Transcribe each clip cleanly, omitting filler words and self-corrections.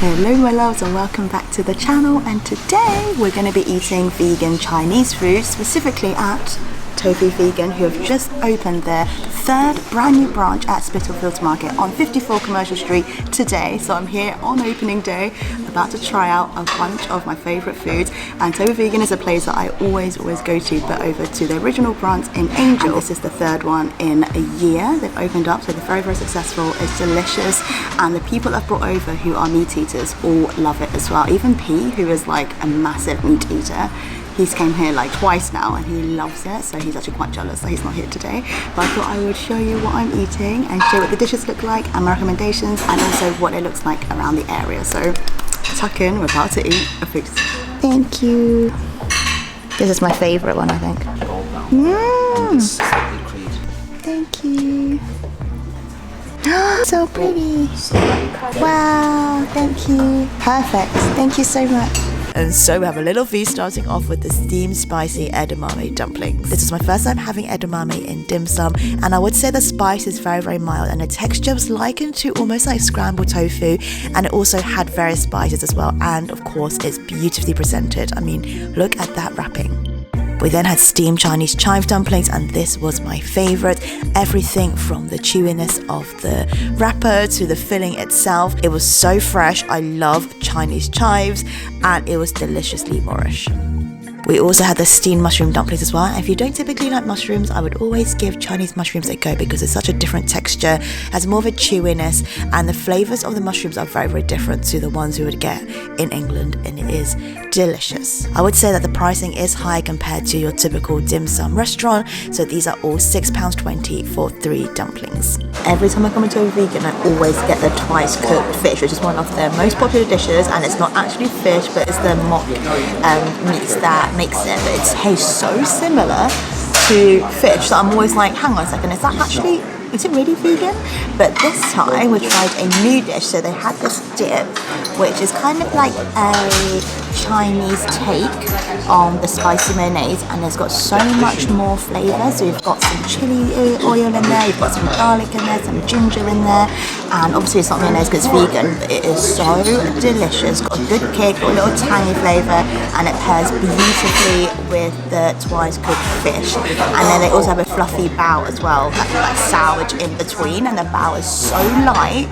Hello my loves and welcome back to the channel, and today we're going to be eating vegan Chinese food, specifically at Tofu Vegan, who have just opened their third brand new branch at Spitalfields Market on 54 Commercial Street today. So I'm here on opening day about to try out a bunch of my favourite foods, and Tofu Vegan is a place that I always go to, but over to the original branch in Angel. And this is the third one in a year they've opened up, so they're very successful. It's delicious, and the people I've brought over who are meat eaters all love it as well. Even P, who is like a massive meat eater, he's came here like twice now and he loves it, so he's actually quite jealous that he's not here today. But I thought I would show you what I'm eating and show what the dishes look like and my recommendations, and also what it looks like around the area. So tuck in, we're about to eat a feast. Thank you. This is my favourite one, I think. Thank you. So pretty. Wow, thank you. Perfect. Thank you so much. And so we have a little feast, starting off with the steamed spicy edamame dumplings. This is my first time having edamame in dim sum, and I would say the spice is very mild, and the texture was likened to almost like scrambled tofu, and it also had various spices as well, and of course it's beautifully presented. I mean, look at that wrapping. We then had steamed Chinese chive dumplings, and this was my favourite. Everything from the chewiness of the wrapper to the filling itself. It was so fresh. I love Chinese chives, and it was deliciously Moorish. We also had the steamed mushroom dumplings as well. If you don't typically like mushrooms, I would always give Chinese mushrooms a go because it's such a different texture, has more of a chewiness, and the flavours of the mushrooms are very different to the ones you would get in England, and it is delicious. I would say that the pricing is high compared to your typical dim sum restaurant, so these are all £6.20 for 3 dumplings. Every time I come into a vegan, I always get the twice cooked fish, which is one of their most popular dishes, and it's not actually fish, but it's the mock meats that makes it, but it tastes so similar to fish that I'm always like, hang on a second, is it really vegan? But this time we tried a new dish. So they had this dip, which is kind of like a Chinese take on the spicy mayonnaise, and it's got so much more flavour. So you've got some chili oil in there, you've got some garlic in there, some ginger in there, and obviously it's not mayonnaise because it's vegan, but it is so delicious. Got a good kick, got a little tangy flavour, and it pairs beautifully with the twice cooked fish. And then they also have a fluffy bao as well, like sandwich in between, and the bao is so light.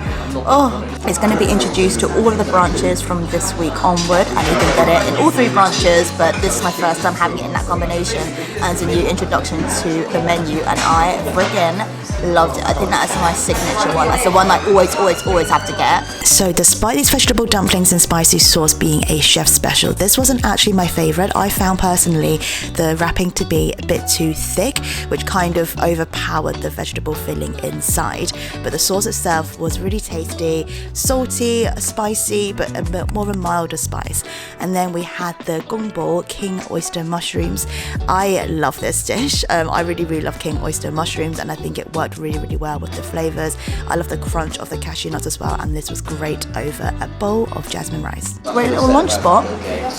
Oh, it's going to be introduced to all of the branches from this week onward, and you can get it in all 3 branches, but this is my first time having it in that combination as a new introduction to the menu, and I friggin' loved it. I think that is my signature one. That's the one I always have to get. So despite these vegetable dumplings and spicy sauce being a chef special, this wasn't actually my favourite. I found personally the wrapping to be a bit too thick, which kind of overpowered the vegetable filling inside, but the sauce itself was really tasty, salty, spicy, but a bit more of a milder spice. And then we had the Gong king oyster mushrooms. I love this dish. I really love king oyster mushrooms, and I think it worked really well with the flavours. I love the crunch of the cashew nuts as well, and this was great over a bowl of jasmine rice. We're a little lunch spot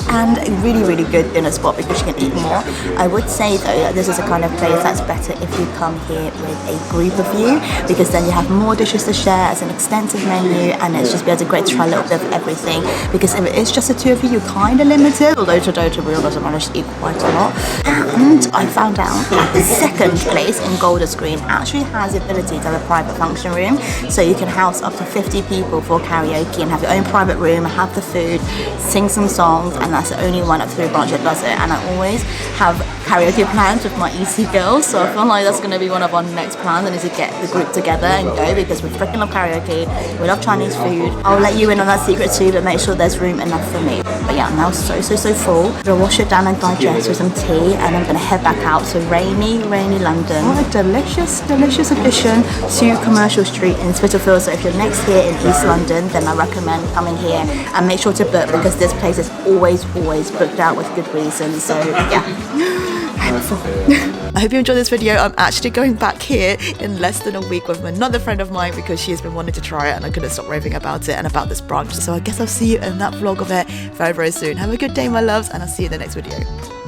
and a really good dinner spot because you can eat more. I would say though that this is a kind of place that's better if you come here with a group of you, because then you have more dishes to share as an extensive menu, and it's just be able to great to try a little bit of everything. Because if it is just the 2 of you, you're kind of limited, although today to be honest I managed to eat quite a lot. And I found out that the second place in Golden Screen actually has the ability to have a private function room, so you can house up to 50 people for karaoke and have your own private room, have the food, sing some songs, and that's the only one of 3 branches that does it. And I always have karaoke plans with my EC girls, so I feel like that's going to be one of our next plans, and is to get the group together and go, because we freaking love karaoke, we love Chinese food. I'll let you in on that secret too, but make sure there's room enough for me. But yeah, I'm now so full. I'm gonna wash it down and digest with some tea, and I'm gonna head back out to rainy London. What a delicious addition to Commercial Street in Spitalfields. So if you're next here in East London, then I recommend coming here, and make sure to book, because this place is always booked out with good reason. So yeah, I'm full. I hope you enjoyed this video. I'm actually going back here in less than a week with another friend of mine, because she has been wanting to try it and I couldn't stop raving about it and about this branch. So I guess I'll see you in that vlog of it very soon. Have a good day, my loves, and I'll see you in the next video.